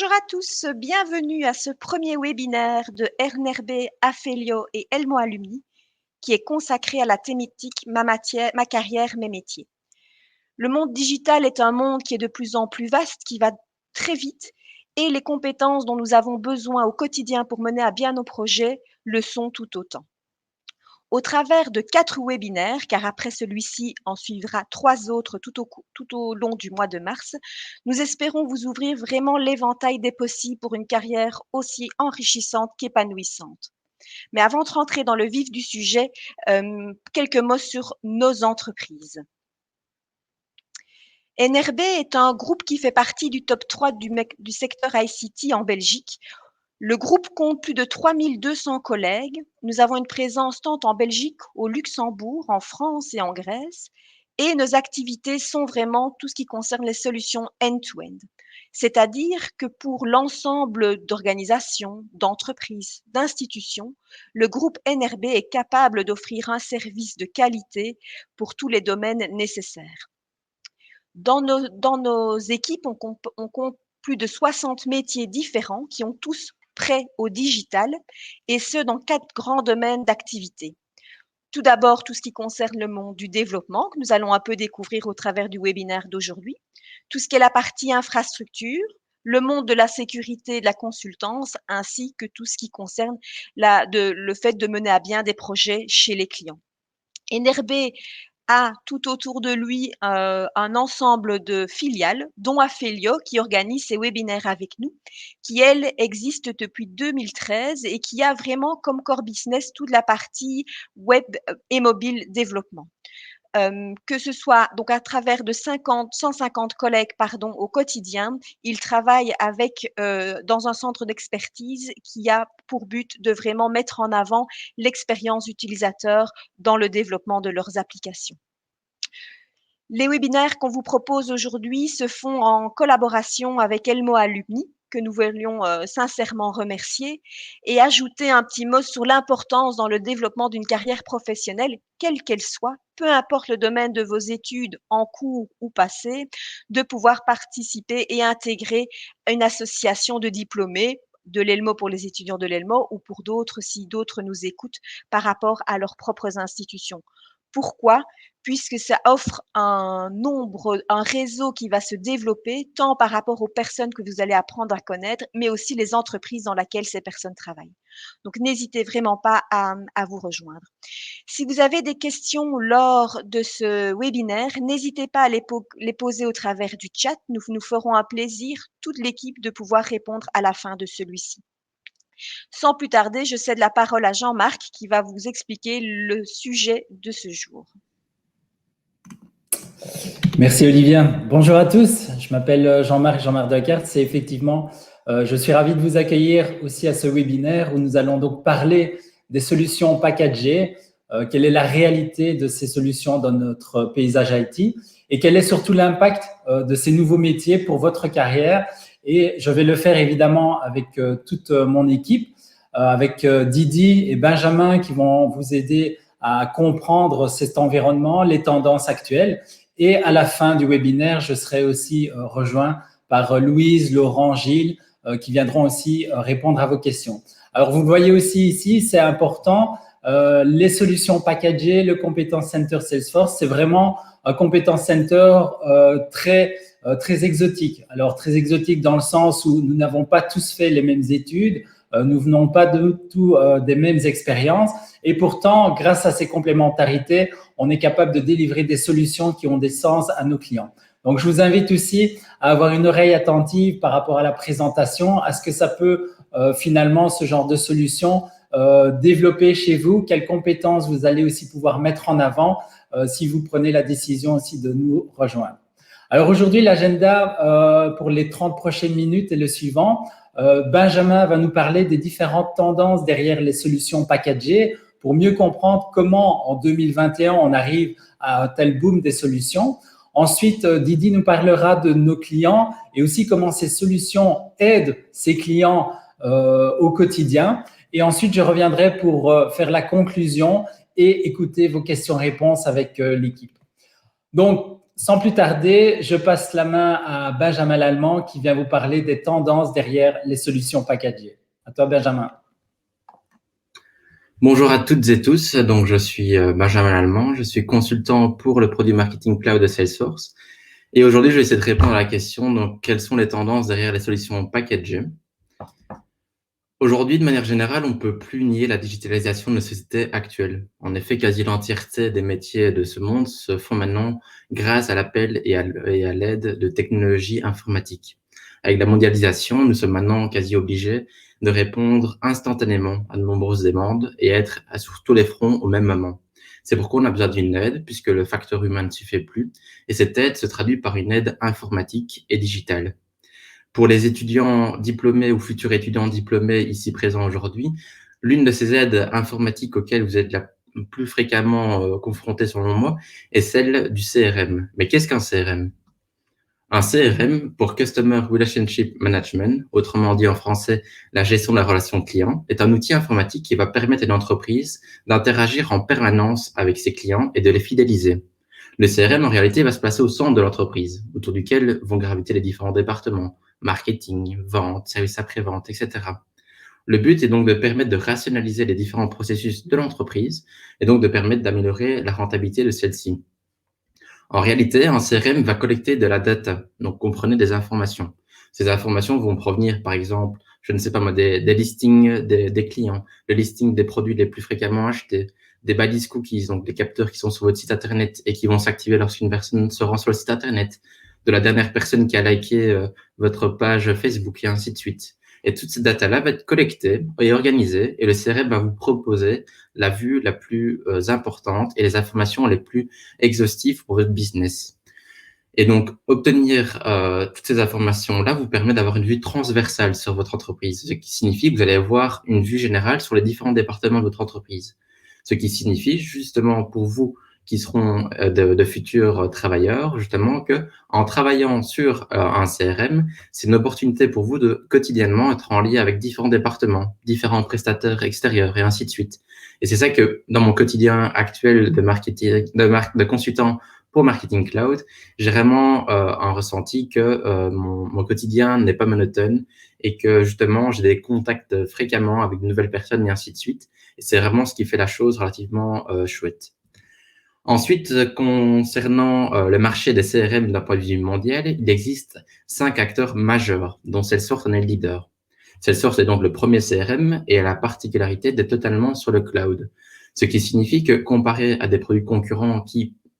Bonjour à tous, bienvenue à ce premier webinaire de NRB, Afelio et Elmo Alumni qui est consacré à la thématique ma carrière, mes métiers. Le monde digital est un monde qui est de plus en plus vaste, qui va très vite et les compétences dont nous avons besoin au quotidien pour mener à bien nos projets le sont tout autant. Au travers de 4 webinaires, car après celui-ci en suivra 3 autres tout au long du mois de mars, nous espérons vous ouvrir vraiment l'éventail des possibles pour une carrière aussi enrichissante qu'épanouissante. Mais avant de rentrer dans le vif du sujet, quelques mots sur nos entreprises. NRB est un groupe qui fait partie du top 3 du secteur ICT en Belgique. Le groupe compte plus de 3200 collègues. Nous avons une présence tant en Belgique, au Luxembourg, en France et en Grèce. Et nos activités sont vraiment tout ce qui concerne les solutions end-to-end. C'est-à-dire que pour l'ensemble d'organisations, d'entreprises, d'institutions, le groupe NRB est capable d'offrir un service de qualité pour tous les domaines nécessaires. Dans nos équipes, on compte plus de 60 métiers différents qui ont tous prêt au digital, et ce, dans 4 grands domaines d'activité. Tout d'abord, tout ce qui concerne le monde du développement, que nous allons un peu découvrir au travers du webinaire d'aujourd'hui, tout ce qui est la partie infrastructure, le monde de la sécurité et de la consultance, ainsi que tout ce qui concerne le fait de mener à bien des projets chez les clients. NRB a tout autour de lui un ensemble de filiales, dont Afelio, qui organise ces webinaires avec nous, qui, elle, existe depuis 2013 et qui a vraiment comme core business toute la partie web et mobile développement. Que ce soit donc à travers de 150 collègues au quotidien, ils travaillent dans un centre d'expertise qui a pour but de vraiment mettre en avant l'expérience utilisateur dans le développement de leurs applications. Les webinaires qu'on vous propose aujourd'hui se font en collaboration avec Elmo Alumni, que nous voulions sincèrement remercier, et ajouter un petit mot sur l'importance dans le développement d'une carrière professionnelle, quelle qu'elle soit, peu importe le domaine de vos études en cours ou passées, de pouvoir participer et intégrer une association de diplômés de l'ELMO pour les étudiants de l'ELMO ou pour d'autres si d'autres nous écoutent par rapport à leurs propres institutions. Pourquoi? Puisque ça offre un réseau qui va se développer, tant par rapport aux personnes que vous allez apprendre à connaître, mais aussi les entreprises dans lesquelles ces personnes travaillent. Donc, n'hésitez vraiment pas à vous rejoindre. Si vous avez des questions lors de ce webinaire, n'hésitez pas à les poser au travers du chat. Nous nous ferons un plaisir, toute l'équipe, de pouvoir répondre à la fin de celui-ci. Sans plus tarder, je cède la parole à Jean-Marc qui va vous expliquer le sujet de ce jour. Merci Olivia. Bonjour à tous, je m'appelle Jean-Marc Deckert. C'est effectivement, je suis ravi de vous accueillir aussi à ce webinaire où nous allons donc parler des solutions packagées, quelle est la réalité de ces solutions dans notre paysage IT et quel est surtout l'impact de ces nouveaux métiers pour votre carrière. Et je vais le faire évidemment avec toute mon équipe, avec Didi et Benjamin qui vont vous aider à comprendre cet environnement, les tendances actuelles. Et à la fin du webinaire, je serai aussi rejoint par Louise, Laurent, Gilles, qui viendront aussi répondre à vos questions. Alors, vous voyez aussi ici, c'est important, les solutions packagées, le Competence Center Salesforce, c'est vraiment un Competence Center très exotique. Alors, très exotique dans le sens où nous n'avons pas tous fait les mêmes études, nous venons pas de tout des mêmes expériences et pourtant, grâce à ces complémentarités, on est capable de délivrer des solutions qui ont des sens à nos clients. Donc, je vous invite aussi à avoir une oreille attentive par rapport à la présentation, à ce que ça peut finalement, ce genre de solution, développer chez vous, quelles compétences vous allez aussi pouvoir mettre en avant si vous prenez la décision aussi de nous rejoindre. Alors aujourd'hui, l'agenda pour les 30 prochaines minutes est le suivant. Benjamin va nous parler des différentes tendances derrière les solutions packagées pour mieux comprendre comment, en 2021, on arrive à un tel boom des solutions. Ensuite, Didi nous parlera de nos clients et aussi comment ces solutions aident ces clients au quotidien. Et ensuite, je reviendrai pour faire la conclusion et écouter vos questions-réponses avec l'équipe. Donc, sans plus tarder, je passe la main à Benjamin Lallemand qui vient vous parler des tendances derrière les solutions packagées. À toi, Benjamin. Bonjour à toutes et tous, donc je suis Benjamin Lallemand, je suis consultant pour le produit marketing cloud de Salesforce. Et aujourd'hui, je vais essayer de répondre à la question, donc, quelles sont les tendances derrière les solutions packagées? Aujourd'hui, de manière générale, on ne peut plus nier la digitalisation de nos sociétés actuelles. En effet, quasi l'entièreté des métiers de ce monde se font maintenant grâce à l'appel et à l'aide de technologies informatiques. Avec la mondialisation, nous sommes maintenant quasi obligés de répondre instantanément à de nombreuses demandes et être sur tous les fronts au même moment. C'est pourquoi on a besoin d'une aide, puisque le facteur humain ne suffit plus, et cette aide se traduit par une aide informatique et digitale. Pour les étudiants diplômés ou futurs étudiants diplômés ici présents aujourd'hui, l'une de ces aides informatiques auxquelles vous êtes la plus fréquemment confrontés selon moi est celle du CRM. Mais qu'est-ce qu'un CRM? Un CRM, pour Customer Relationship Management, autrement dit en français la gestion de la relation client, est un outil informatique qui va permettre à une entreprise d'interagir en permanence avec ses clients et de les fidéliser. Le CRM, en réalité, va se placer au centre de l'entreprise, autour duquel vont graviter les différents départements, marketing, vente, service après-vente, etc. Le but est donc de permettre de rationaliser les différents processus de l'entreprise et donc de permettre d'améliorer la rentabilité de celle-ci. En réalité, un CRM va collecter de la data, donc comprenez des informations. Ces informations vont provenir, par exemple, je ne sais pas moi, des listings des clients, le listing des produits les plus fréquemment achetés, des balises cookies, donc des capteurs qui sont sur votre site internet et qui vont s'activer lorsqu'une personne se rend sur le site internet, de la dernière personne qui a liké votre page Facebook et ainsi de suite. Et toute cette data-là va être collectée et organisée et le CRM va vous proposer la vue la plus importante et les informations les plus exhaustives pour votre business. Et donc, obtenir toutes ces informations-là vous permet d'avoir une vue transversale sur votre entreprise, ce qui signifie que vous allez avoir une vue générale sur les différents départements de votre entreprise. Ce qui signifie justement pour vous qui seront de futurs travailleurs, justement, que en travaillant sur un CRM, c'est une opportunité pour vous de quotidiennement être en lien avec différents départements, différents prestataires extérieurs et ainsi de suite. Et c'est ça que dans mon quotidien actuel de marketing, de consultant pour Marketing Cloud, j'ai vraiment un ressenti que mon quotidien n'est pas monotone et que justement j'ai des contacts fréquemment avec de nouvelles personnes et ainsi de suite. Et c'est vraiment ce qui fait la chose relativement chouette. Ensuite, concernant le marché des CRM d'un point de vue mondial, il existe 5 acteurs majeurs, dont Salesforce en est le leader. Salesforce est donc le premier CRM et a la particularité d'être totalement sur le cloud. Ce qui signifie que comparé à des produits concurrents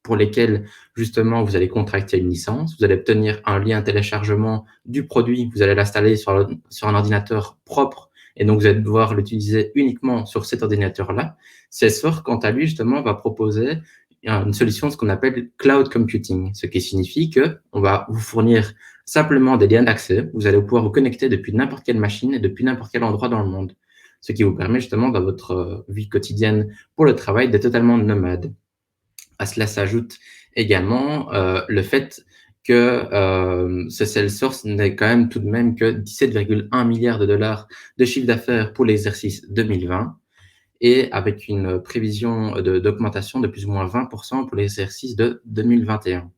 pour lesquels, justement, vous allez contracter une licence, vous allez obtenir un lien téléchargement du produit, vous allez l'installer sur un ordinateur propre et donc vous allez devoir l'utiliser uniquement sur cet ordinateur-là. Salesforce, quant à lui, justement, va proposer une solution, ce qu'on appelle cloud computing, ce qui signifie que on va vous fournir simplement des liens d'accès. Vous allez pouvoir vous connecter depuis n'importe quelle machine et depuis n'importe quel endroit dans le monde, ce qui vous permet justement dans votre vie quotidienne pour le travail d'être totalement nomade. À cela s'ajoute également le fait que ce Salesforce n'est quand même tout de même que 17,1 milliards de dollars de chiffre d'affaires pour l'exercice 2020 et avec une prévision d'augmentation de plus ou moins 20% pour l'exercice de 2021.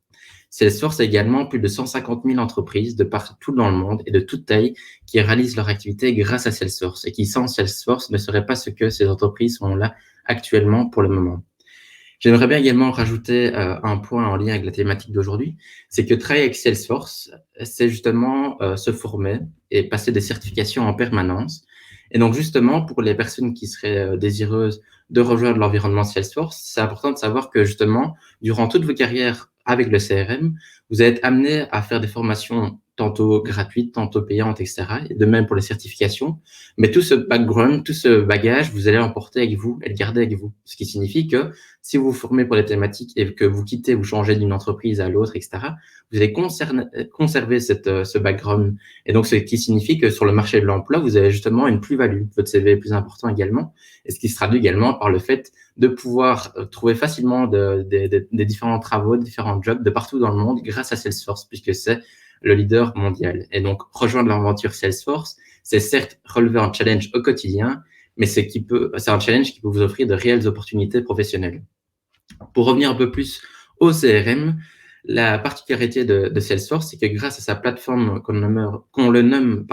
Salesforce a également plus de 150 000 entreprises de partout dans le monde et de toute taille qui réalisent leur activité grâce à Salesforce et qui, sans Salesforce, ne seraient pas ce que ces entreprises sont là actuellement pour le moment. J'aimerais bien également rajouter un point en lien avec la thématique d'aujourd'hui, c'est que travailler avec Salesforce, c'est justement se former et passer des certifications en permanence. Et donc justement, pour les personnes qui seraient désireuses de rejoindre l'environnement Salesforce, c'est important de savoir que justement, durant toute votre carrière avec le CRM, vous allez être amené à faire des formations tantôt gratuites, tantôt payantes, etc. Et de même pour les certifications. Mais tout ce background, tout ce bagage, vous allez l'emporter avec vous et le garder avec vous. Ce qui signifie que si vous vous formez pour les thématiques et que vous quittez, vous changez d'une entreprise à l'autre, etc., vous allez conserver ce background. Et donc, ce qui signifie que sur le marché de l'emploi, vous avez justement une plus-value. Votre CV est plus important également. Et ce qui se traduit également par le fait de pouvoir trouver facilement des différents travaux, différents jobs de partout dans le monde grâce à Salesforce, puisque c'est le leader mondial. Et donc, rejoindre l'aventure Salesforce, c'est certes relever un challenge au quotidien, mais c'est un challenge qui peut vous offrir de réelles opportunités professionnelles. Pour revenir un peu plus au CRM, La particularité de Salesforce, c'est que grâce à sa plateforme qu'on le nomme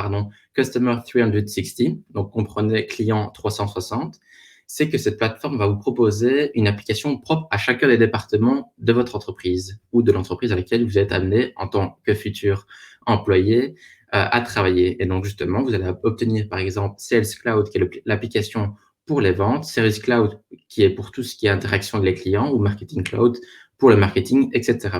Customer 360, donc comprenez client 360, c'est que cette plateforme va vous proposer une application propre à chacun des départements de votre entreprise ou de l'entreprise à laquelle vous êtes amené en tant que futur employé à travailler. Et donc, justement, vous allez obtenir, par exemple, Sales Cloud, qui est l'application pour les ventes, Service Cloud, qui est pour tout ce qui est interaction avec les clients, ou Marketing Cloud pour le marketing, etc.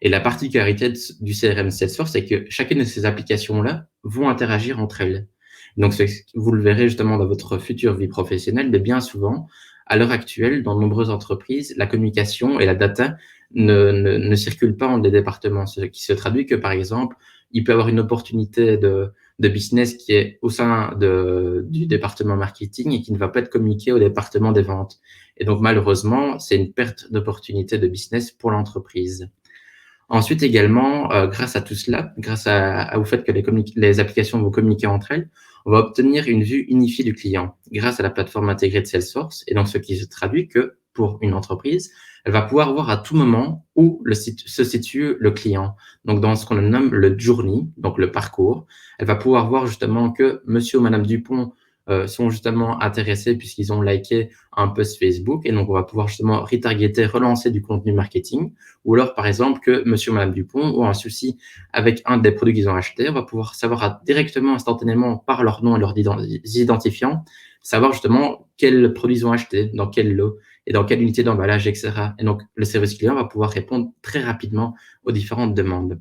Et la particularité du CRM Salesforce, c'est que chacune de ces applications-là vont interagir entre elles. Donc, vous le verrez justement dans votre future vie professionnelle, mais bien souvent, à l'heure actuelle, dans de nombreuses entreprises, la communication et la data ne circulent pas entre les départements, ce qui se traduit que, par exemple, il peut y avoir une opportunité de business qui est au sein du département marketing et qui ne va pas être communiquée au département des ventes. Et donc, malheureusement, c'est une perte d'opportunité de business pour l'entreprise. Ensuite, également, grâce à tout cela, grâce au fait que les applications vont communiquer entre elles, on va obtenir une vue unifiée du client grâce à la plateforme intégrée de Salesforce. Et donc, ce qui se traduit que pour une entreprise, elle va pouvoir voir à tout moment où se situe le client. Donc, dans ce qu'on nomme le journey, donc le parcours, elle va pouvoir voir justement que monsieur ou madame Dupont sont justement intéressés puisqu'ils ont liké un post Facebook. Et donc, on va pouvoir justement retargeter, relancer du contenu marketing. Ou alors, par exemple, que monsieur ou madame Dupont ont un souci avec un des produits qu'ils ont acheté. On va pouvoir savoir directement, instantanément, par leur nom et leurs identifiants, savoir justement quels produits ils ont acheté, dans quel lot et dans quelle unité d'emballage, etc. Et donc, le service client va pouvoir répondre très rapidement aux différentes demandes.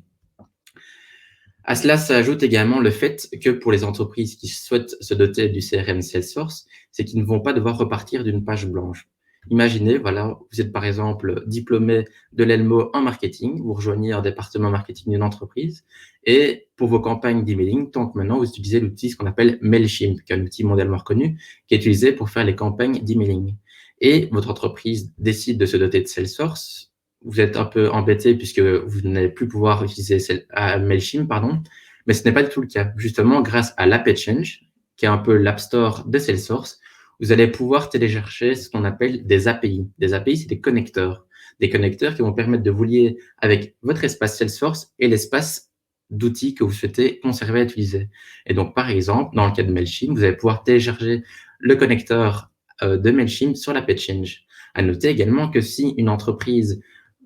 À cela s'ajoute également le fait que pour les entreprises qui souhaitent se doter du CRM Salesforce, c'est qu'ils ne vont pas devoir repartir d'une page blanche. Imaginez, voilà, vous êtes par exemple diplômé de l'ELMO en marketing, vous rejoignez un département marketing d'une entreprise et pour vos campagnes d'emailing, tant que maintenant vous utilisez l'outil ce qu'on appelle Mailchimp, qui est un outil mondialement reconnu, qui est utilisé pour faire les campagnes d'emailing. Et votre entreprise décide de se doter de Salesforce. Vous êtes un peu embêté puisque vous n'allez plus pouvoir utiliser Mailchimp, mais ce n'est pas du tout le cas. Justement, grâce à l'AppExchange, qui est un peu l'App Store de Salesforce, vous allez pouvoir télécharger ce qu'on appelle des API. Des API, c'est des connecteurs qui vont permettre de vous lier avec votre espace Salesforce et l'espace d'outils que vous souhaitez conserver et utiliser. Et donc, par exemple, dans le cas de Mailchimp, vous allez pouvoir télécharger le connecteur de Mailchimp sur l'AppExchange. À noter également que si une entreprise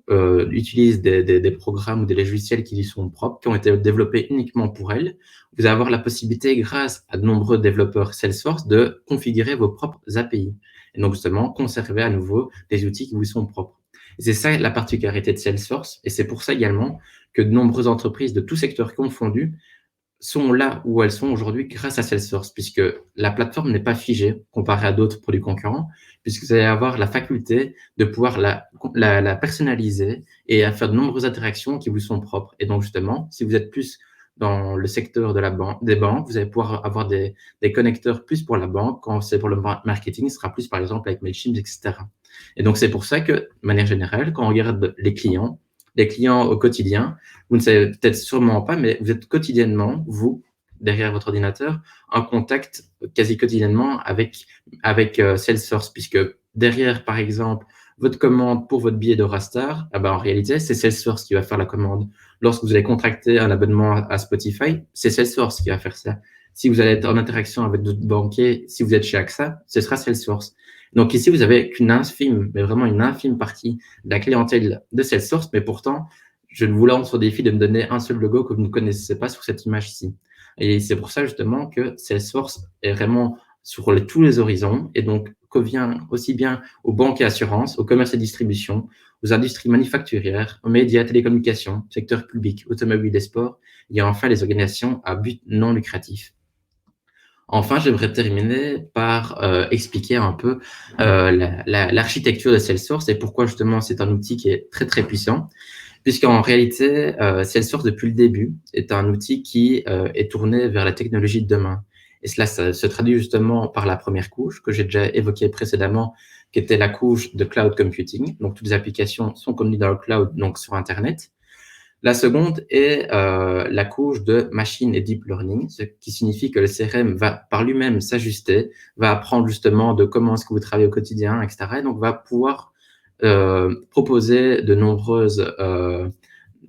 utilise des programmes ou des logiciels qui lui sont propres, qui ont été développés uniquement pour elle, vous allez avoir la possibilité, grâce à de nombreux développeurs Salesforce, de configurer vos propres API. Et donc, justement, conserver à nouveau des outils qui vous sont propres. Et c'est ça la particularité de Salesforce. Et c'est pour ça également que de nombreuses entreprises de tous secteurs confondus sont là où elles sont aujourd'hui grâce à Salesforce, puisque la plateforme n'est pas figée comparée à d'autres produits concurrents, puisque vous allez avoir la faculté de pouvoir la personnaliser et à faire de nombreuses interactions qui vous sont propres. Et donc, justement, si vous êtes plus dans le secteur des banques, vous allez pouvoir avoir des connecteurs plus pour la banque. Quand c'est pour le marketing, ce sera plus, par exemple, avec Mailchimp, etc. Et donc, c'est pour ça que, de manière générale, quand on regarde les clients au quotidien, vous ne savez peut-être sûrement pas, mais vous êtes quotidiennement, vous, derrière votre ordinateur, en contact quasi quotidiennement avec Salesforce, puisque derrière, par exemple, votre commande pour votre billet d'Eurostar, en réalité, c'est Salesforce qui va faire la commande. Lorsque vous allez contracter un abonnement à Spotify, c'est Salesforce qui va faire ça. Si vous allez être en interaction avec d'autres banquiers, si vous êtes chez AXA, ce sera Salesforce. Donc ici, vous avez qu'une infime, mais vraiment une infime partie de la clientèle de Salesforce, mais pourtant, je vous lance au défi de me donner un seul logo que vous ne connaissez pas sur cette image-ci. Et c'est pour ça justement que Salesforce est vraiment sur tous les horizons et donc convient aussi bien aux banques et assurances, au commerce et distribution, aux industries manufacturières, aux médias, télécommunications, secteur public, automobile et sport, et enfin les organisations à but non lucratif. Enfin, j'aimerais terminer par expliquer un peu l'architecture de Salesforce et pourquoi justement c'est un outil qui est très très puissant, puisqu'en réalité, Salesforce depuis le début est un outil qui est tourné vers la technologie de demain. Et cela ça se traduit justement par la première couche que j'ai déjà évoquée précédemment, qui était la couche de cloud computing. Donc toutes les applications sont contenues dans le cloud, donc sur Internet. La seconde est la couche de machine et deep learning, ce qui signifie que le CRM va par lui-même s'ajuster, va apprendre justement de comment est-ce que vous travaillez au quotidien, etc. Et donc va pouvoir proposer de nombreuses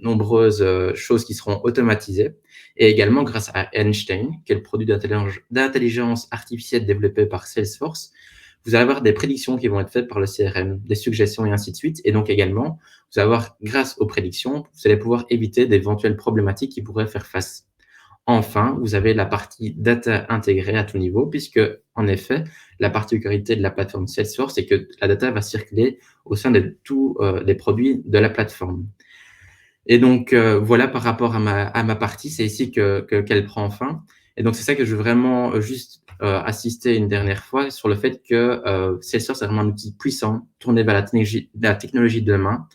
nombreuses choses qui seront automatisées. Et également, grâce à Einstein, qui est le produit d'intelligence artificielle développé par Salesforce, vous allez avoir des prédictions qui vont être faites par le CRM, des suggestions et ainsi de suite. Et donc également, vous allez avoir, grâce aux prédictions, vous allez pouvoir éviter d'éventuelles problématiques qui pourraient faire face. Enfin, vous avez la partie data intégrée à tout niveau, puisque, en effet, la particularité de la plateforme Salesforce, c'est que la data va circuler au sein de tous les produits de la plateforme. Et donc, voilà par rapport à ma partie, c'est ici qu'elle prend fin. Et donc, c'est ça que je veux vraiment juste assister une dernière fois sur le fait que Salesforce est vraiment un outil puissant, tourné vers la technologie de demain.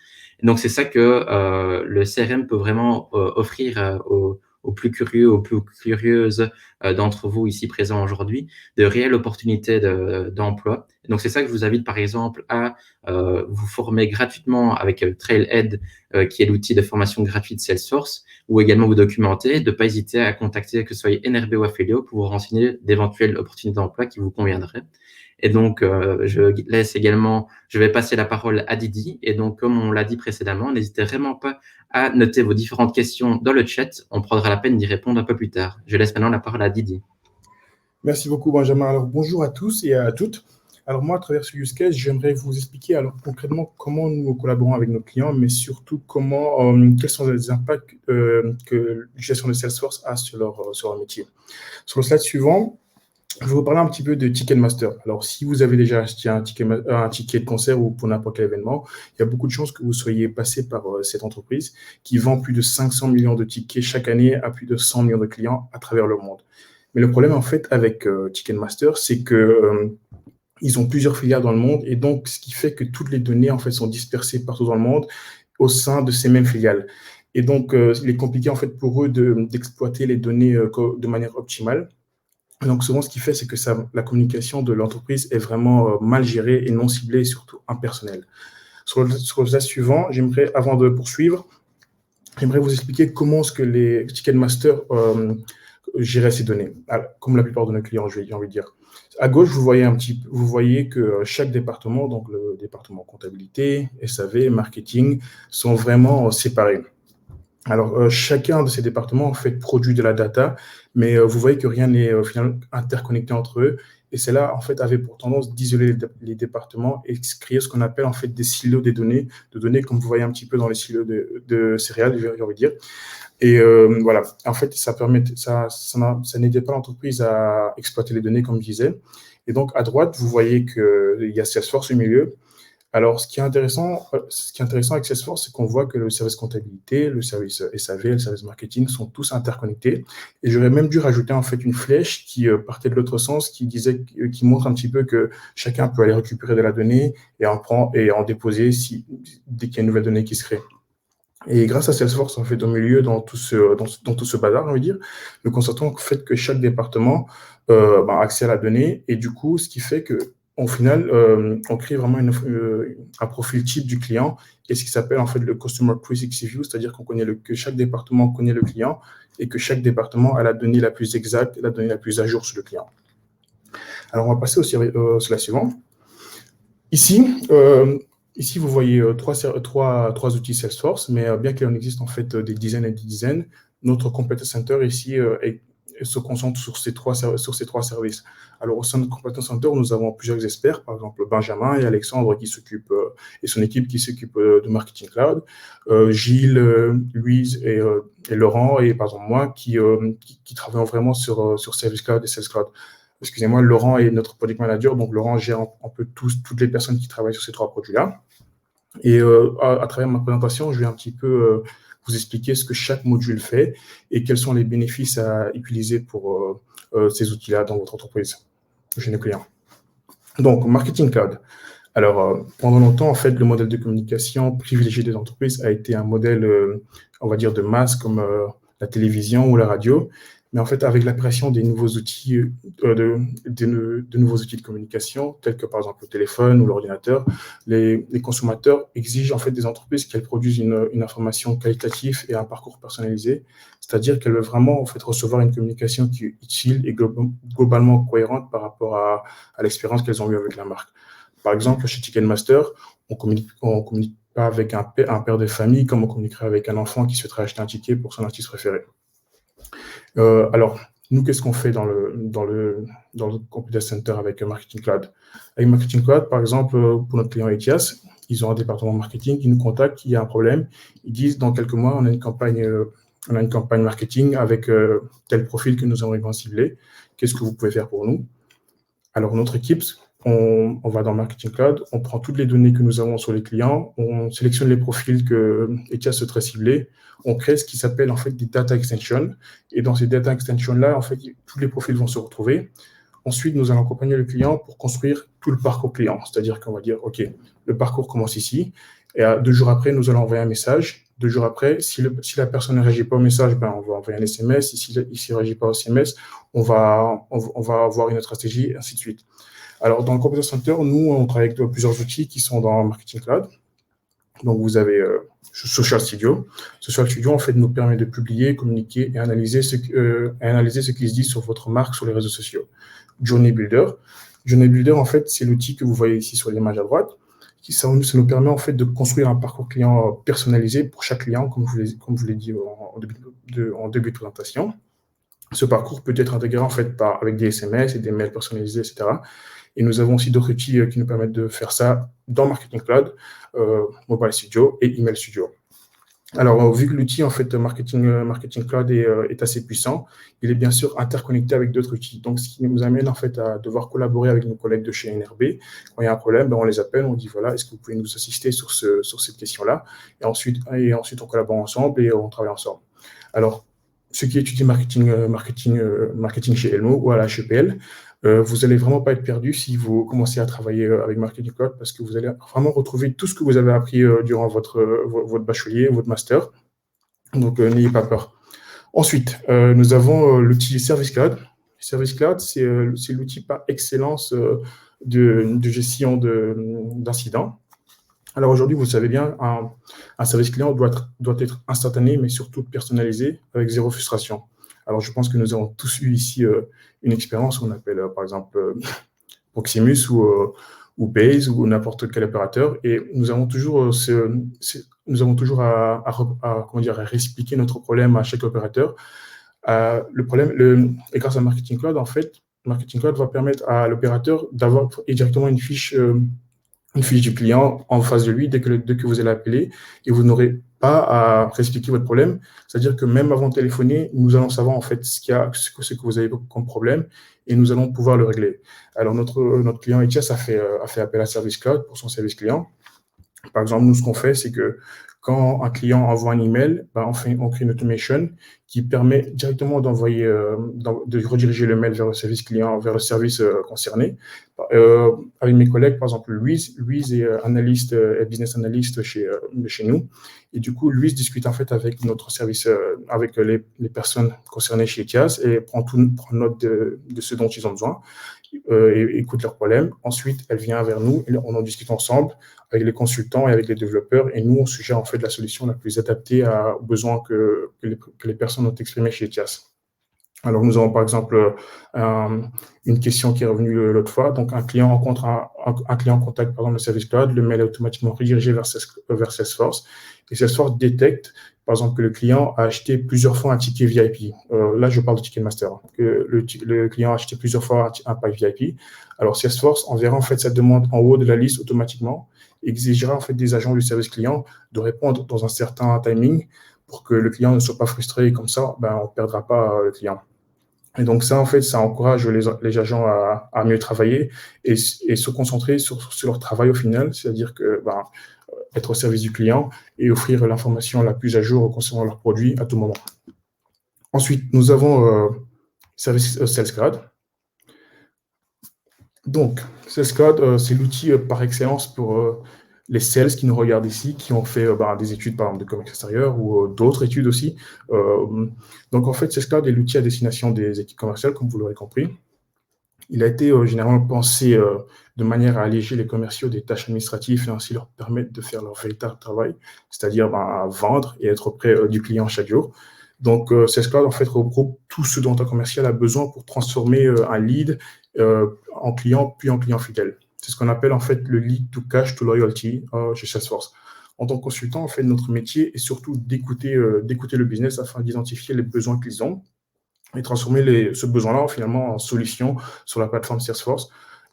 Et donc, c'est ça que le CRM peut vraiment offrir aux plus curieux, aux plus curieuses d'entre vous ici présents aujourd'hui, de réelles opportunités d'emploi. Et donc, c'est ça que je vous invite, par exemple, à vous former gratuitement avec Trailhead, qui est l'outil de formation gratuite Salesforce, ou également vous documenter, de ne pas hésiter à contacter que ce soit NRB ou Affilio pour vous renseigner d'éventuelles opportunités d'emploi qui vous conviendraient. Et donc, je vais passer la parole à Didi. Et donc, comme on l'a dit précédemment, n'hésitez vraiment pas à noter vos différentes questions dans le chat. On prendra la peine d'y répondre un peu plus tard. Je laisse maintenant la parole à Didi. Merci beaucoup, Benjamin. Alors, bonjour à tous et à toutes. Alors, moi, à travers ce use case, j'aimerais vous expliquer alors concrètement comment nous collaborons avec nos clients, mais surtout quels sont les impacts que l'utilisation de Salesforce a sur leur métier. Sur le slide suivant, je vais vous parler un petit peu de Ticketmaster. Alors, si vous avez déjà acheté un ticket de concert ou pour n'importe quel événement, il y a beaucoup de chances que vous soyez passé par cette entreprise qui vend plus de 500 millions de tickets chaque année à plus de 100 millions de clients à travers le monde. Mais le problème, en fait, avec Ticketmaster, c'est que ils ont plusieurs filiales dans le monde et donc, ce qui fait que toutes les données, en fait, sont dispersées partout dans le monde au sein de ces mêmes filiales. Et donc, il est compliqué, en fait, pour eux d'exploiter les données de manière optimale. Donc, souvent, ce qui fait, c'est que la communication de l'entreprise est vraiment mal gérée et non ciblée et surtout impersonnelle. Sur le slide suivant, avant de poursuivre, j'aimerais vous expliquer comment est-ce que les Ticketmaster géraient ces données, comme la plupart de nos clients, j'ai envie de dire. À gauche, vous voyez que chaque département, donc le département comptabilité, SAV, marketing, sont vraiment séparés. Alors, chacun de ces départements, en fait, produit de la data, mais vous voyez que rien n'est finalement interconnecté entre eux. Et cela, en fait, avait pour tendance d'isoler les départements et créer ce qu'on appelle, en fait, des silos de données, comme vous voyez un petit peu dans les silos de céréales, j'ai envie de dire. Et voilà, en fait, ça n'aidait pas l'entreprise à exploiter les données, comme je disais. Et donc, à droite, vous voyez qu'il y a Salesforce au milieu. Alors, ce qui est intéressant avec Salesforce, c'est qu'on voit que le service comptabilité, le service SAV, le service marketing sont tous interconnectés. Et j'aurais même dû rajouter en fait une flèche qui partait de l'autre sens, qui montre un petit peu que chacun peut aller récupérer de la donnée et en déposer dès qu'il y a une nouvelle donnée qui se crée. Et grâce à Salesforce, en fait, au milieu dans tout ce bazar, j'ai envie de dire, nous constatons en fait que chaque département a accès à la donnée. Et du coup, ce qui fait que au final, on crée vraiment un profil type du client et ce qui s'appelle en fait le Customer 360 View, c'est-à-dire que chaque département connaît le client et que chaque département a la donnée la plus exacte et la donnée la plus à jour sur le client. Alors, on va passer au slide suivant. Ici, vous voyez trois outils Salesforce, mais bien qu'il en existe en fait des dizaines et des dizaines, notre Competence Center ici se concentre sur ces trois services. Alors, au sein de Competence Center, nous avons plusieurs experts, par exemple Benjamin et Alexandre et son équipe qui s'occupe de Marketing Cloud, Gilles, Louise et Laurent et par exemple moi qui travaillons vraiment sur Service Cloud et Sales Cloud. Excusez-moi, Laurent est notre product manager, donc Laurent gère un peu toutes les personnes qui travaillent sur ces trois produits-là. Et à travers ma présentation, je vais un petit peu vous expliquer ce que chaque module fait et quels sont les bénéfices à utiliser pour ces outils-là dans votre entreprise, chez nos clients. Donc, Marketing Cloud. Alors, pendant longtemps, en fait, le modèle de communication privilégié des entreprises a été un modèle, on va dire, de masse comme la télévision ou la radio. Mais en fait, avec l'apparition des nouveaux outils, de nouveaux outils de communication, tels que par exemple le téléphone ou l'ordinateur, les consommateurs exigent en fait des entreprises qu'elles produisent une information qualitative et un parcours personnalisé, c'est-à-dire qu'elles veulent vraiment en fait recevoir une communication qui est utile et globalement cohérente par rapport à l'expérience qu'elles ont eue avec la marque. Par exemple, chez Ticketmaster, on communique pas avec un père de famille comme on communiquerait avec un enfant qui souhaiterait acheter un ticket pour son artiste préféré. Alors, nous, qu'est-ce qu'on fait dans le Computer Center avec Marketing Cloud? Avec Marketing Cloud, par exemple, pour notre client Etias, ils ont un département marketing qui nous contacte, il y a un problème. Ils disent, dans quelques mois, on a une campagne marketing avec tel profil que nous aimerions cibler. Qu'est-ce que vous pouvez faire pour nous? Alors, notre équipe, on va dans Marketing Cloud, on prend toutes les données que nous avons sur les clients, on sélectionne les profils que Etias souhaiterait cibler, on crée ce qui s'appelle en fait des data extensions. Et dans ces data extensions-là, en fait, tous les profils vont se retrouver. Ensuite, nous allons accompagner le client pour construire tout le parcours client. C'est-à-dire qu'on va dire, OK, le parcours commence ici. Et 2 jours après, nous allons envoyer un message. 2 jours après, si la personne ne réagit pas au message, ben, on va envoyer un SMS. Et s'il ne réagit pas au SMS, on va avoir une autre stratégie, et ainsi de suite. Alors, dans le Computer Center, nous, on travaille avec plusieurs outils qui sont dans Marketing Cloud. Donc, vous avez Social Studio. Social Studio, en fait, nous permet de publier, communiquer et analyser ce qui se dit sur votre marque sur les réseaux sociaux. Journey Builder. Journey Builder, en fait, c'est l'outil que vous voyez ici sur l'image à droite. Ça nous permet, en fait, de construire un parcours client personnalisé pour chaque client, comme je vous l'ai dit en début de présentation. Ce parcours peut être intégré, en fait, avec des SMS et des mails personnalisés, etc. Et nous avons aussi d'autres outils qui nous permettent de faire ça dans Marketing Cloud, Mobile Studio et Email Studio. Alors, vu que l'outil en fait Marketing Cloud est assez puissant, il est bien sûr interconnecté avec d'autres outils. Donc, ce qui nous amène en fait à devoir collaborer avec nos collègues de chez NRB. Quand il y a un problème, ben, on les appelle, on dit voilà, est-ce que vous pouvez nous assister sur cette question-là? Et ensuite, on collabore ensemble et on travaille ensemble. Alors, ceux qui étudient marketing chez Elmo ou à la HEPL, vous n'allez vraiment pas être perdu si vous commencez à travailler avec Marketing Cloud parce que vous allez vraiment retrouver tout ce que vous avez appris durant votre bachelier, votre master. Donc, n'ayez pas peur. Ensuite, nous avons l'outil Service Cloud. Service Cloud, c'est l'outil par excellence de gestion d'incidents. Alors aujourd'hui, vous savez bien, un service client doit être instantané, mais surtout personnalisé avec 0 frustration. Alors, je pense que nous avons tous eu ici une expérience qu'on appelle, par exemple, Proximus ou Base ou n'importe quel opérateur. Et nous avons toujours, à réexpliquer notre problème à chaque opérateur. Et grâce à Marketing Cloud, en fait, Marketing Cloud va permettre à l'opérateur d'avoir directement une fiche du client en face de lui dès que vous allez appeler et vous n'aurez pas à réexpliquer votre problème. C'est-à-dire que même avant de téléphoner, nous allons savoir en fait ce que vous avez comme problème et nous allons pouvoir le régler. Alors, notre client Etias a fait appel à Service Cloud pour son service client. Par exemple, nous, ce qu'on fait, c'est que quand un client envoie un email, on crée une automation qui permet directement de rediriger le mail vers le service client, vers le service concerné. Avec mes collègues, par exemple, Louise est business analyst chez nous. Et du coup, Louise discute en fait avec notre service, avec les personnes concernées chez Etias et prend note de ce dont ils ont besoin. Et écoute leurs problèmes. Ensuite, elle vient vers nous et on en discute ensemble avec les consultants et avec les développeurs. Et nous, on suggère en fait la solution la plus adaptée aux besoins que les personnes ont exprimés chez Etias. Alors, nous avons par exemple une question qui est revenue l'autre fois. Donc, un client contacte par exemple le service cloud, le mail est automatiquement redirigé vers Salesforce. Et Salesforce détecte, par exemple, que le client a acheté plusieurs fois un ticket VIP. Là, je parle de ticket master. Que le client a acheté plusieurs fois un pack VIP. Alors, Salesforce enverra en fait cette demande en haut de la liste automatiquement, exigera en fait des agents du service client de répondre dans un certain timing pour que le client ne soit pas frustré. Et comme ça, on ne perdra pas le client. Et donc ça, en fait, ça encourage les agents à mieux travailler et se concentrer sur leur travail au final, c'est-à-dire que être au service du client et offrir l'information la plus à jour concernant leurs produits à tout moment. Ensuite, nous avons Service Sales Cloud. Donc, Sales Cloud, c'est l'outil par excellence pour les sales qui nous regardent ici, qui ont fait des études, par exemple, de commerce extérieur ou d'autres études aussi. Donc, en fait, Sales Cloud est l'outil à destination des équipes commerciales, comme vous l'aurez compris. Il a été généralement pensé de manière à alléger les commerciaux des tâches administratives et ainsi leur permettre de faire leur véritable travail, c'est-à-dire vendre et être auprès du client chaque jour. Donc, Sales Cloud, en fait, regroupe tout ce dont un commercial a besoin pour transformer un lead en client, puis en client fidèle. C'est ce qu'on appelle, en fait, le lead to cash to loyalty chez Salesforce. En tant que consultant, en fait, notre métier est surtout d'écouter le business afin d'identifier les besoins qu'ils ont et transformer ce besoin-là finalement en solution sur la plateforme Salesforce.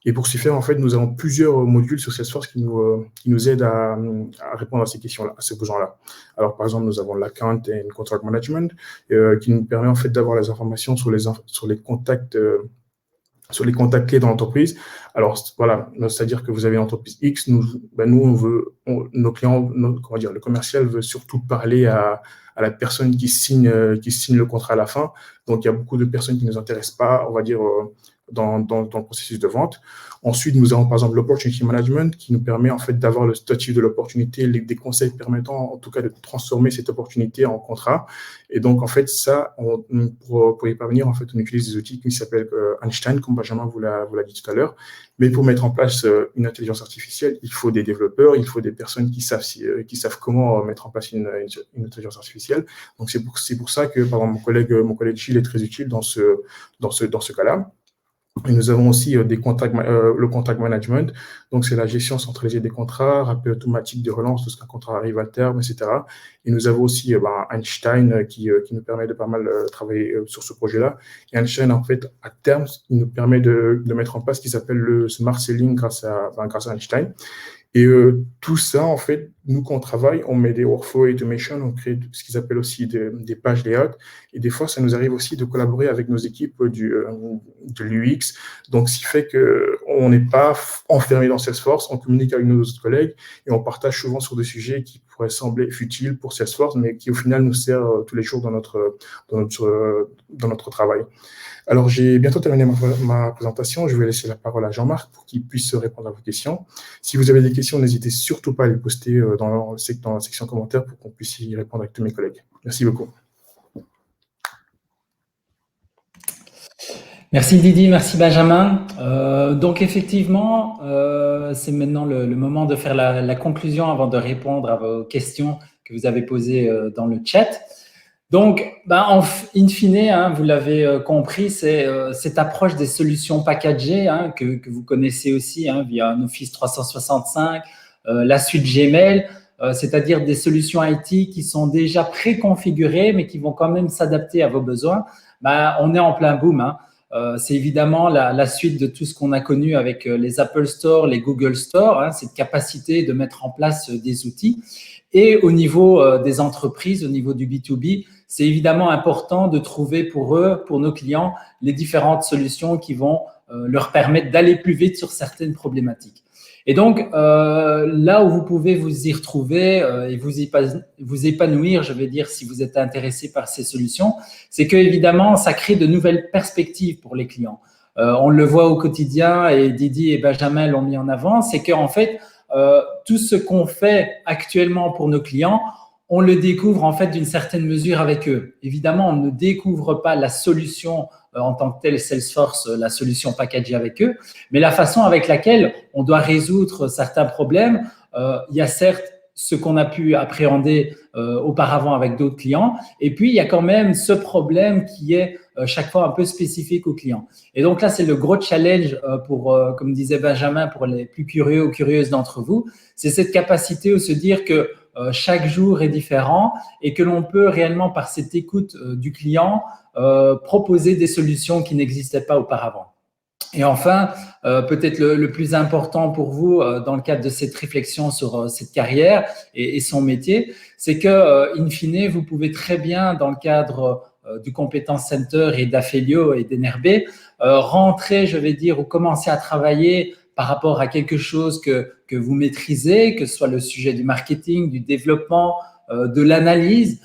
Et pour ce faire, en fait, nous avons plusieurs modules sur Salesforce qui nous aident à répondre à ces questions-là, à ces besoins-là. Alors, par exemple, nous avons l'account and contract management qui nous permet en fait d'avoir les informations sur les contacts clés dans l'entreprise. Alors, voilà, c'est-à-dire que vous avez une entreprise X, nos clients, le commercial veut surtout parler à la personne qui signe le contrat à la fin. Donc, il y a beaucoup de personnes qui ne nous intéressent pas, on va dire, dans le processus de vente. Ensuite, nous avons par exemple l'opportunity management qui nous permet en fait d'avoir le statut de l'opportunité, des conseils permettant en tout cas de transformer cette opportunité en contrat. Et donc en fait ça, pour y parvenir en fait, on utilise des outils qui s'appellent Einstein, comme Benjamin vous l'a dit tout à l'heure. Mais pour mettre en place une intelligence artificielle, il faut des développeurs, il faut des personnes qui savent comment mettre en place une intelligence artificielle. Donc c'est pour ça que par exemple mon collègue Gilles est très utile dans ce cas-là. Et nous avons aussi le contact management, donc c'est la gestion centralisée des contrats, rappel automatique de relance lorsqu'un contrat arrive à terme, etc. Et nous avons aussi Einstein qui nous permet de pas mal travailler sur ce projet-là. Et Einstein, en fait, à terme, il nous permet de mettre en place ce qui s'appelle le smart selling grâce à Einstein. Et tout ça, en fait, nous, quand on travaille, on met des workflow automation, on crée ce qu'ils appellent aussi des pages layout. Et des fois, ça nous arrive aussi de collaborer avec nos équipes de l'UX. Donc, ce qui fait qu'on n'est pas enfermé dans Salesforce, on communique avec nos autres collègues et on partage souvent sur des sujets qui pourraient sembler futiles pour Salesforce, mais qui au final nous servent tous les jours dans notre travail. Alors, j'ai bientôt terminé ma présentation. Je vais laisser la parole à Jean-Marc pour qu'il puisse répondre à vos questions. Si vous avez des questions, n'hésitez surtout pas à les poster dans la section commentaires pour qu'on puisse y répondre avec tous mes collègues. Merci beaucoup. Merci Didi, merci Benjamin. Donc effectivement, c'est maintenant le moment de faire la conclusion avant de répondre à vos questions que vous avez posées dans le chat. Donc, in fine, vous l'avez compris, c'est cette approche des solutions packagées que vous connaissez aussi via un Office 365, la suite Gmail, c'est-à-dire des solutions IT qui sont déjà préconfigurées mais qui vont quand même s'adapter à vos besoins. On est en plein boom. C'est évidemment la suite de tout ce qu'on a connu avec les Apple Store, les Google Store, cette capacité de mettre en place des outils. Et au niveau des entreprises, au niveau du B2B, c'est évidemment important de trouver pour eux, pour nos clients, les différentes solutions qui vont leur permettre d'aller plus vite sur certaines problématiques. Et donc, là où vous pouvez vous y retrouver et vous épanouir, je vais dire, si vous êtes intéressé par ces solutions, c'est que évidemment, ça crée de nouvelles perspectives pour les clients. On le voit au quotidien et Didi et Benjamin l'ont mis en avant, c'est qu'en fait, tout ce qu'on fait actuellement pour nos clients, on le découvre en fait d'une certaine mesure avec eux. Évidemment, on ne découvre pas la solution en tant que telle Salesforce, la solution packagée avec eux, mais la façon avec laquelle on doit résoudre certains problèmes. Il y a certes ce qu'on a pu appréhender auparavant avec d'autres clients, et puis il y a quand même ce problème qui est chaque fois un peu spécifique aux clients. Et donc là, c'est le gros challenge pour, comme disait Benjamin, pour les plus curieux ou curieuses d'entre vous, c'est cette capacité de se dire que chaque jour est différent et que l'on peut réellement, par cette écoute du client, proposer des solutions qui n'existaient pas auparavant. Et enfin, peut-être le plus important pour vous dans le cadre de cette réflexion sur cette carrière et son métier, c'est que, in fine, vous pouvez très bien, dans le cadre du Competence Center et d'Aphelio et d'NRB, rentrer, je vais dire, ou commencer à travailler par rapport à quelque chose que vous maîtrisez, que ce soit le sujet du marketing, du développement, de l'analyse,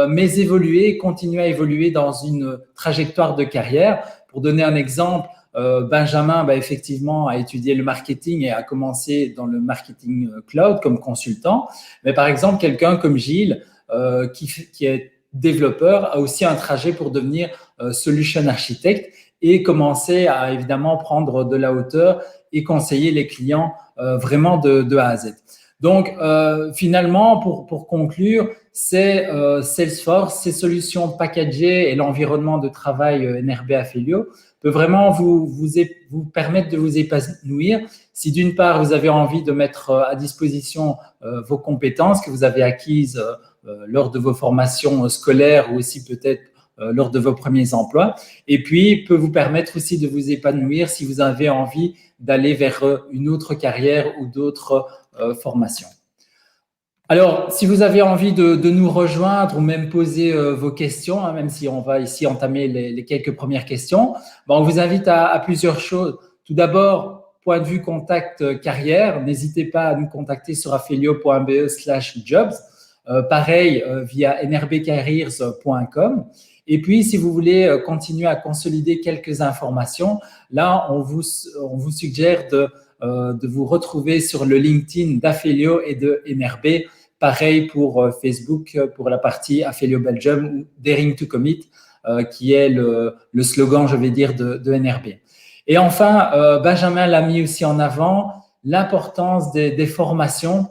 mais évoluer, continuer à évoluer dans une trajectoire de carrière. Pour donner un exemple, Benjamin, effectivement, a étudié le marketing et a commencé dans le marketing cloud comme consultant. Mais par exemple, quelqu'un comme Gilles, qui est développeur, a aussi un trajet pour devenir solution architect et commencer à évidemment prendre de la hauteur et conseiller les clients vraiment de A à Z. Donc, finalement, pour conclure, c'est Salesforce, ses solutions packagées et l'environnement de travail NRB Aphelio peut vraiment vous permettre de vous épanouir. Si d'une part, vous avez envie de mettre à disposition vos compétences que vous avez acquises lors de vos formations scolaires ou aussi peut-être lors de vos premiers emplois. Et puis, peut vous permettre aussi de vous épanouir si vous avez envie d'aller vers une autre carrière ou d'autres formations. Alors, si vous avez envie de nous rejoindre ou même poser vos questions, hein, même si on va ici entamer les quelques premières questions, on vous invite à plusieurs choses. Tout d'abord, point de vue contact carrière, n'hésitez pas à nous contacter sur aphelio.be/jobs. Pareil, via nrbcareers.com. Et puis, si vous voulez continuer à consolider quelques informations, là, on vous suggère de vous retrouver sur le LinkedIn d'Aphelio et de NRB. Pareil pour Facebook, pour la partie Aphelio Belgium ou Daring to Commit, qui est le slogan, je vais dire, de NRB. Et enfin, Benjamin l'a mis aussi en avant, l'importance des formations.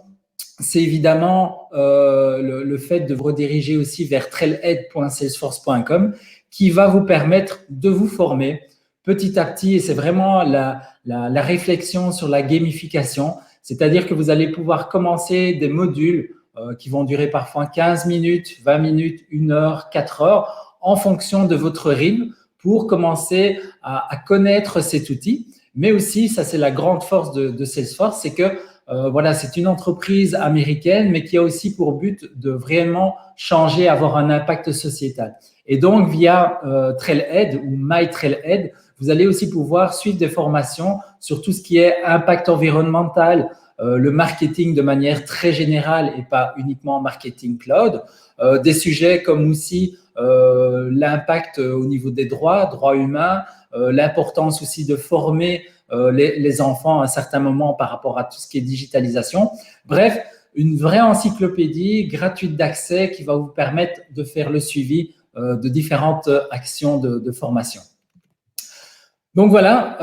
C'est évidemment le fait de vous rediriger aussi vers trailhead.salesforce.com qui va vous permettre de vous former petit à petit. Et c'est vraiment la réflexion sur la gamification, c'est-à-dire que vous allez pouvoir commencer des modules qui vont durer parfois 15 minutes, 20 minutes, 1 heure, 4 heures, en fonction de votre rythme pour commencer à connaître cet outil. Mais aussi, ça c'est la grande force de Salesforce, c'est que voilà, c'est une entreprise américaine, mais qui a aussi pour but de vraiment changer, avoir un impact sociétal. Et donc, via Trailhead ou My Trailhead, vous allez aussi pouvoir suivre des formations sur tout ce qui est impact environnemental, le marketing de manière très générale et pas uniquement marketing cloud, des sujets comme aussi l'impact au niveau des droits humains, l'importance aussi de former les enfants à un certain moment par rapport à tout ce qui est digitalisation. Bref, une vraie encyclopédie gratuite d'accès qui va vous permettre de faire le suivi de différentes actions de formation. Donc voilà,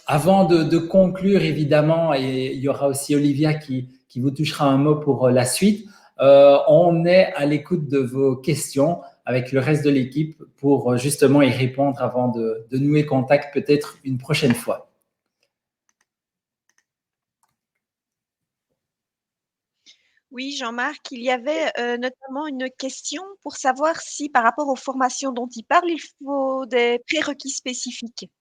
avant de conclure évidemment, et il y aura aussi Olivia qui vous touchera un mot pour la suite, on est à l'écoute de vos questions avec le reste de l'équipe pour justement y répondre avant de nouer contact peut-être une prochaine fois. Oui, Jean-Marc, il y avait notamment une question pour savoir si par rapport aux formations dont il parle, il faut des prérequis spécifiques.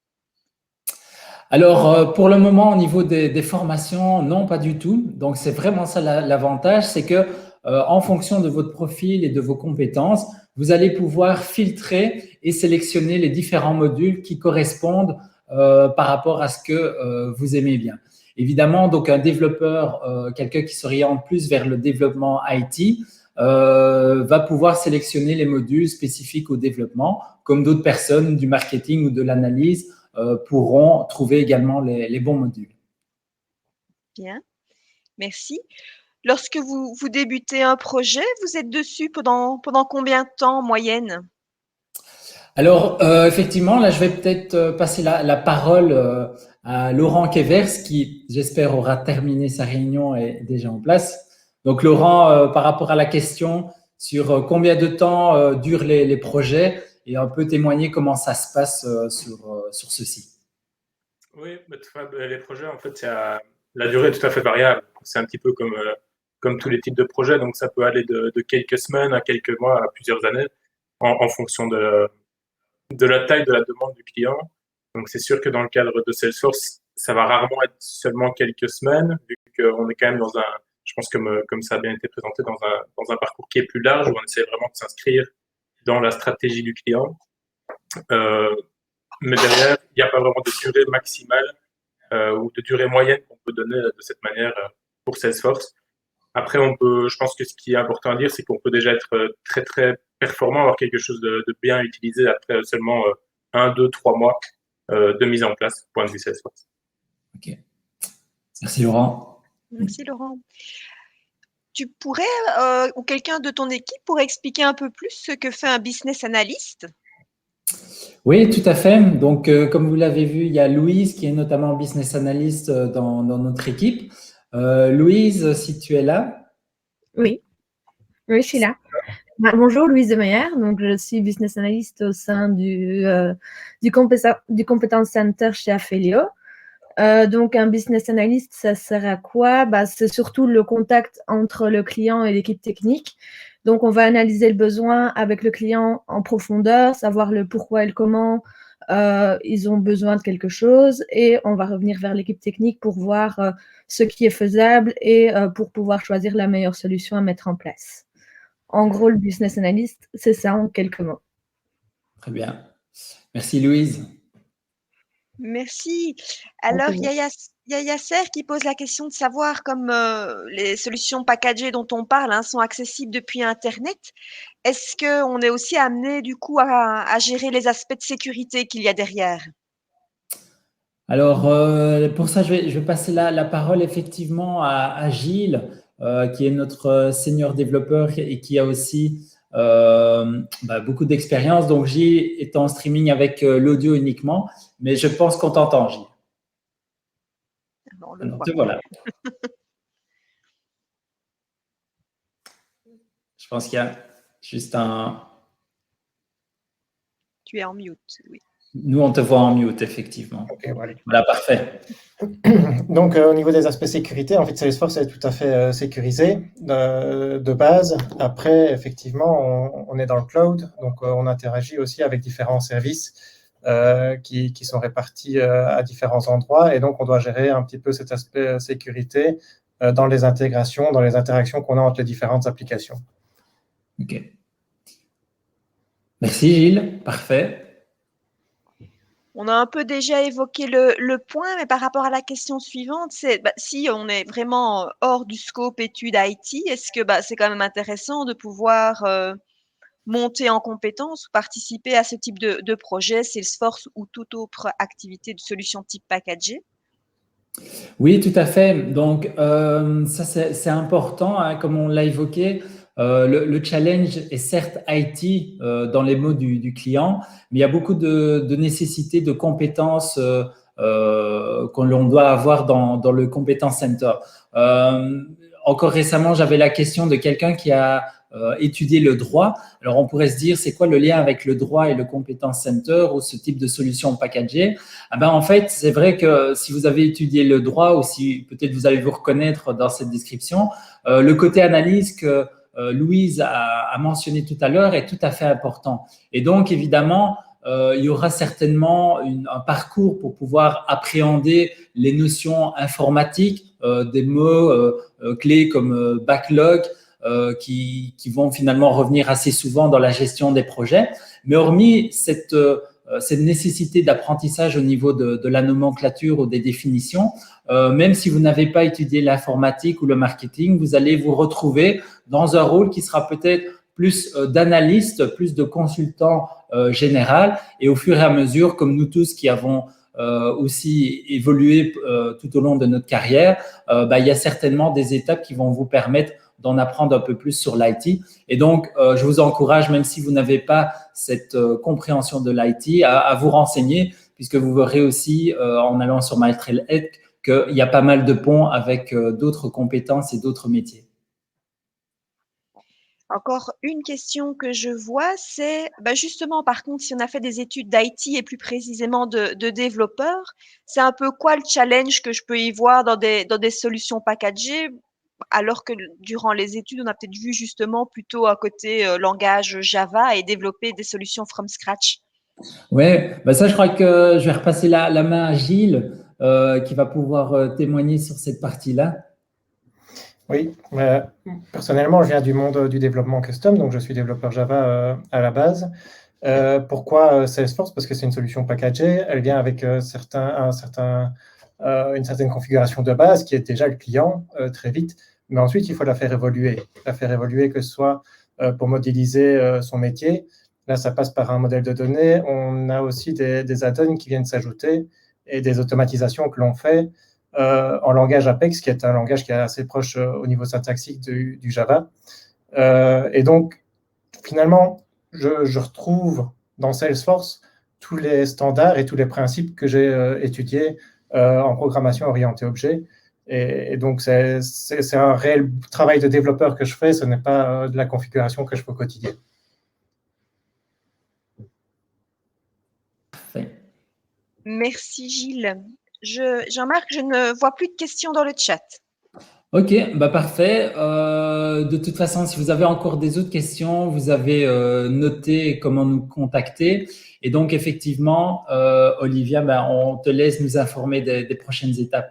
Alors, pour le moment, au niveau des formations, non, pas du tout. Donc, c'est vraiment ça l'avantage, c'est que en fonction de votre profil et de vos compétences, vous allez pouvoir filtrer et sélectionner les différents modules qui correspondent par rapport à ce que vous aimez bien. Évidemment, donc un développeur, quelqu'un qui s'oriente plus vers le développement IT, va pouvoir sélectionner les modules spécifiques au développement, comme d'autres personnes du marketing ou de l'analyse pourront trouver également les bons modules. Bien, merci. Lorsque vous débutez un projet, vous êtes dessus pendant combien de temps en moyenne? Alors, effectivement, là, je vais peut-être passer la parole à Laurent Kevers, qui, j'espère, aura terminé sa réunion et est déjà en place. Donc, Laurent, par rapport à la question sur combien de temps durent les projets et un peu témoigner comment ça se passe sur ceci. Oui, les projets, en fait, la durée est tout à fait variable. C'est un petit peu comme tous les types de projets. Donc, ça peut aller de quelques semaines à quelques mois à plusieurs années en fonction de la taille de la demande du client. Donc, c'est sûr que dans le cadre de Salesforce, ça va rarement être seulement quelques semaines, vu qu'on est quand même dans je pense comme ça a bien été présenté, dans un parcours qui est plus large, où on essaie vraiment de s'inscrire dans la stratégie du client. Mais derrière, il n'y a pas vraiment de durée maximale ou de durée moyenne qu'on peut donner de cette manière pour Salesforce. Après, je pense que ce qui est important à dire, c'est qu'on peut déjà être très, très performant, avoir quelque chose de bien utilisé après seulement 1, 2, 3 mois de mise en place, point de vue Salesforce. Ok. Merci, Laurent. Merci, Laurent. Tu pourrais, ou quelqu'un de ton équipe pourrait expliquer un peu plus ce que fait un business analyst? Oui, tout à fait. Donc, comme vous l'avez vu, il y a Louise qui est notamment business analyst dans notre équipe. Louise, si tu es là. Oui. Oui, je suis là. Bonjour, Louise de Meyer. Donc, je suis business analyst au sein du Competence Center chez Aphelio. Donc, un business analyst, ça sert à quoi? C'est surtout le contact entre le client et l'équipe technique. Donc, on va analyser le besoin avec le client en profondeur, savoir le pourquoi et le comment ils ont besoin de quelque chose, et on va revenir vers l'équipe technique pour voir ce qui est faisable et pour pouvoir choisir la meilleure solution à mettre en place. En gros, le business analyst, c'est ça en quelques mots. Très bien. Merci, Louise. Merci. Alors, il y a Yasser qui pose la question de savoir, comme les solutions packagées dont on parle sont accessibles depuis Internet, est-ce qu'on est aussi amené du coup à gérer les aspects de sécurité qu'il y a derrière? Alors, pour ça, je vais passer la parole effectivement à Gilles, qui est notre senior développeur et qui a aussi beaucoup d'expérience. Donc, Gilles est en streaming avec l'audio uniquement, mais je pense qu'on t'entend, Gilles. Alors, te voilà. Je pense qu'il y a juste un… Tu es en mute, oui. Nous, on te voit en mute, effectivement. Ok, voilà. Voilà, parfait. Donc, au niveau des aspects sécurité, en fait, Salesforce est tout à fait sécurisé de base. Après, effectivement, on est dans le cloud, donc on interagit aussi avec différents services qui sont répartis à différents endroits, et donc on doit gérer un petit peu cet aspect sécurité dans les intégrations, dans les interactions qu'on a entre les différentes applications. Ok. Merci, Gilles. Parfait. On a un peu déjà évoqué le point, mais par rapport à la question suivante, c'est si on est vraiment hors du scope études IT, est-ce que c'est quand même intéressant de pouvoir monter en compétences ou participer à ce type de projet, Salesforce ou toute autre activité de solution type packagé? Oui, tout à fait. Donc, ça, c'est important, comme on l'a évoqué. Le challenge est certes IT dans les mots du client, mais il y a beaucoup de nécessités, de compétences qu'on l'on doit avoir dans le Competence Center. Encore récemment, j'avais la question de quelqu'un qui a étudié le droit. Alors, on pourrait se dire, c'est quoi le lien avec le droit et le Competence Center ou ce type de solution packagée? En fait, c'est vrai que si vous avez étudié le droit ou si peut-être vous allez vous reconnaître dans cette description, le côté analyse que Louise a mentionné tout à l'heure est tout à fait important. Et donc, évidemment, il y aura certainement un parcours pour pouvoir appréhender les notions informatiques, des mots clés comme backlog, qui vont finalement revenir assez souvent dans la gestion des projets. Mais hormis cette nécessité d'apprentissage au niveau de la nomenclature ou des définitions, même si vous n'avez pas étudié l'informatique ou le marketing, vous allez vous retrouver dans un rôle qui sera peut-être plus d'analyste, plus de consultant général. Et au fur et à mesure, comme nous tous qui avons aussi évolué tout au long de notre carrière, il y a certainement des étapes qui vont vous permettre d'en apprendre un peu plus sur l'IT. Et donc, je vous encourage, même si vous n'avez pas cette compréhension de l'IT, à vous renseigner, puisque vous verrez aussi, en allant sur MyTrailhead, qu'il y a pas mal de ponts avec d'autres compétences et d'autres métiers. Encore une question que je vois, c'est justement, par contre, si on a fait des études d'IT et plus précisément de développeur, c'est un peu quoi le challenge que je peux y voir dans des solutions packagées, alors que durant les études, on a peut-être vu justement plutôt un côté langage Java et développer des solutions from scratch. Oui, ça, je crois que je vais repasser la main à Gilles, qui va pouvoir témoigner sur cette partie-là. Oui, personnellement, je viens du monde du développement custom, donc je suis développeur Java à la base. Pourquoi Salesforce? Parce que c'est une solution packagée, elle vient avec une certaine configuration de base qui est déjà le client très vite, mais ensuite il faut la faire évoluer que ce soit pour modéliser son métier. Là, ça passe par un modèle de données. On a aussi des add-ons qui viennent s'ajouter et des automatisations que l'on fait en langage Apex, qui est un langage qui est assez proche au niveau syntaxique du Java. Et donc, finalement, je retrouve dans Salesforce tous les standards et tous les principes que j'ai étudiés en programmation orientée objet. Et donc, c'est un réel travail de développeur que je fais, ce n'est pas de la configuration que je fais au quotidien. Merci Gilles. Jean-Marc, je ne vois plus de questions dans le chat. Ok, bah parfait. De toute façon, si vous avez encore des autres questions, vous avez noté comment nous contacter. Et donc, effectivement, Olivia, bah, on te laisse nous informer des prochaines étapes.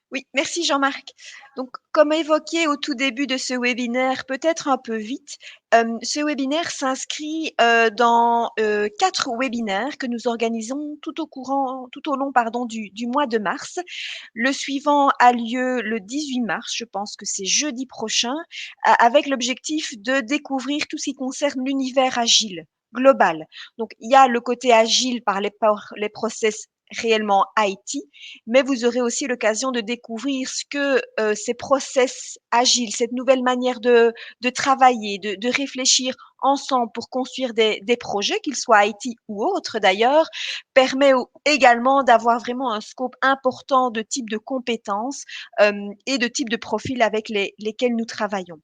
Oui, merci Jean-Marc. Donc, comme évoqué au tout début de ce webinaire, peut-être un peu vite, ce webinaire s'inscrit dans 4 webinaires que nous organisons tout au long du mois de mars. Le suivant a lieu le 18 mars, je pense que c'est jeudi prochain, avec l'objectif de découvrir tout ce qui concerne l'univers agile global. Donc, il y a le côté agile par les process réellement IT, mais vous aurez aussi l'occasion de découvrir ce que ces process agiles, cette nouvelle manière de travailler, de réfléchir ensemble pour construire des projets, qu'ils soient IT ou autres d'ailleurs, permet également d'avoir vraiment un scope important de type de compétences et de type de profil avec lesquels nous travaillons.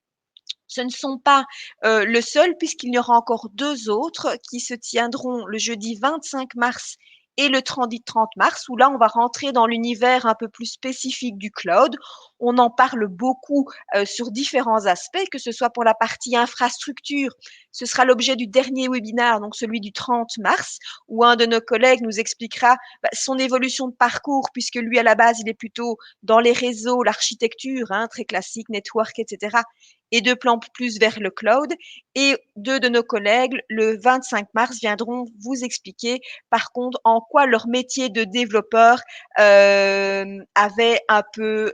Ce ne sont pas le seul, puisqu'il y aura encore 2 autres qui se tiendront le jeudi 25 mars et le 30 mars, où là, on va rentrer dans l'univers un peu plus spécifique du cloud. On en parle beaucoup sur différents aspects, que ce soit pour la partie infrastructure. Ce sera l'objet du dernier webinaire, donc celui du 30 mars, où un de nos collègues nous expliquera son évolution de parcours, puisque lui, à la base, il est plutôt dans les réseaux, l'architecture, très classique, network, etc., et 2 plans plus vers le cloud. Et 2 de nos collègues, le 25 mars, viendront vous expliquer, par contre, en quoi leur métier de développeur avait un peu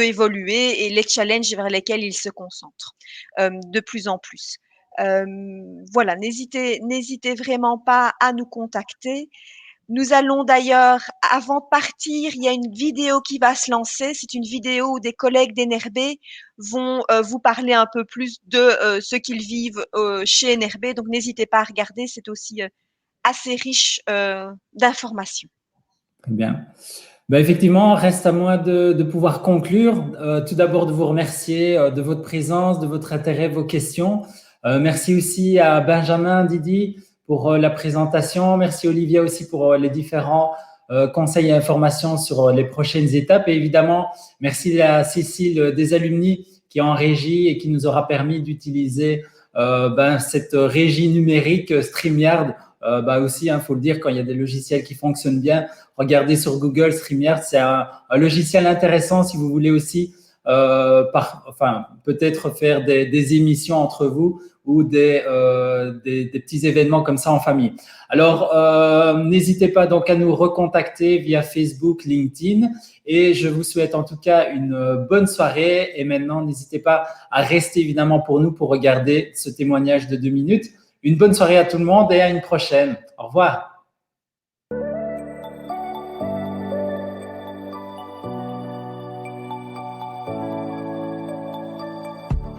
évolué et les challenges vers lesquels ils se concentrent de plus en plus. Voilà, n'hésitez vraiment pas à nous contacter. Nous allons d'ailleurs, avant de partir, il y a une vidéo qui va se lancer. C'est une vidéo où des collègues d'NRB vont vous parler un peu plus de ce qu'ils vivent chez NRB. Donc, n'hésitez pas à regarder. C'est aussi assez riche d'informations. Très bien. Ben effectivement, reste à moi de pouvoir conclure. Tout d'abord, de vous remercier de votre présence, de votre intérêt, vos questions. Merci aussi à Benjamin, Didi, pour la présentation. Merci Olivia aussi pour les différents conseils et informations sur les prochaines étapes. Et évidemment, merci à Cécile des Alumni qui est en régie et qui nous aura permis d'utiliser cette régie numérique StreamYard. Aussi, faut le dire, quand il y a des logiciels qui fonctionnent bien, regardez sur Google StreamYard, c'est un logiciel intéressant si vous voulez aussi peut-être faire des émissions entre vous ou des petits événements comme ça en famille. Alors, n'hésitez pas donc à nous recontacter via Facebook, LinkedIn et je vous souhaite en tout cas une bonne soirée et maintenant, n'hésitez pas à rester évidemment pour nous pour regarder ce témoignage de 2 minutes. Une bonne soirée à tout le monde et à une prochaine. Au revoir.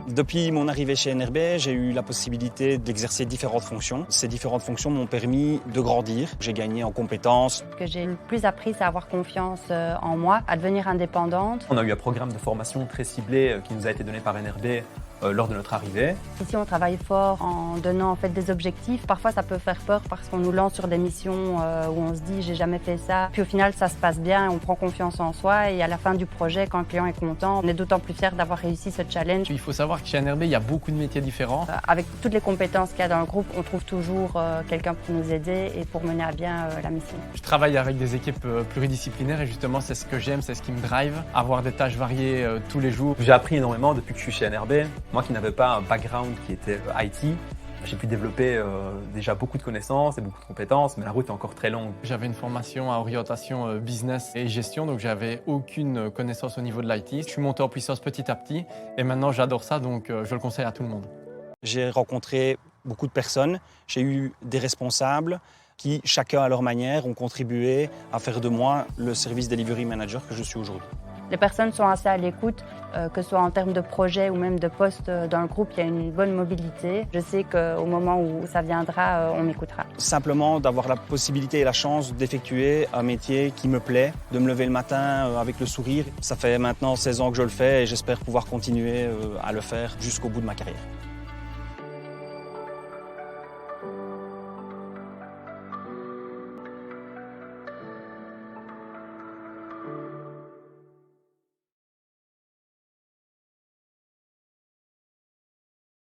Depuis mon arrivée chez NRB, j'ai eu la possibilité d'exercer différentes fonctions. Ces différentes fonctions m'ont permis de grandir. J'ai gagné en compétences. Ce que j'ai le plus appris, c'est à avoir confiance en moi, à devenir indépendante. On a eu un programme de formation très ciblé qui nous a été donné par NRB lors de notre arrivée. Ici, on travaille fort en donnant en fait des objectifs. Parfois, ça peut faire peur parce qu'on nous lance sur des missions où on se dit « j'ai jamais fait ça ». Puis au final, ça se passe bien, on prend confiance en soi et à la fin du projet, quand le client est content, on est d'autant plus fiers d'avoir réussi ce challenge. Il faut savoir que chez NRB, il y a beaucoup de métiers différents. Avec toutes les compétences qu'il y a dans le groupe, on trouve toujours quelqu'un pour nous aider et pour mener à bien la mission. Je travaille avec des équipes pluridisciplinaires et justement, c'est ce que j'aime, c'est ce qui me drive, avoir des tâches variées tous les jours. J'ai appris énormément depuis que je suis chez NRB. Moi qui n'avais pas un background qui était IT, j'ai pu développer déjà beaucoup de connaissances et beaucoup de compétences, mais la route est encore très longue. J'avais une formation à orientation business et gestion, donc j'avais aucune connaissance au niveau de l'IT. Je suis monté en puissance petit à petit et maintenant j'adore ça, donc je le conseille à tout le monde. J'ai rencontré beaucoup de personnes, j'ai eu des responsables qui, chacun à leur manière, ont contribué à faire de moi le service delivery manager que je suis aujourd'hui. Les personnes sont assez à l'écoute, que ce soit en termes de projet ou même de poste dans le groupe, il y a une bonne mobilité. Je sais qu'au moment où ça viendra, on m'écoutera. Simplement d'avoir la possibilité et la chance d'effectuer un métier qui me plaît, de me lever le matin avec le sourire. Ça fait maintenant 16 ans que je le fais et j'espère pouvoir continuer à le faire jusqu'au bout de ma carrière.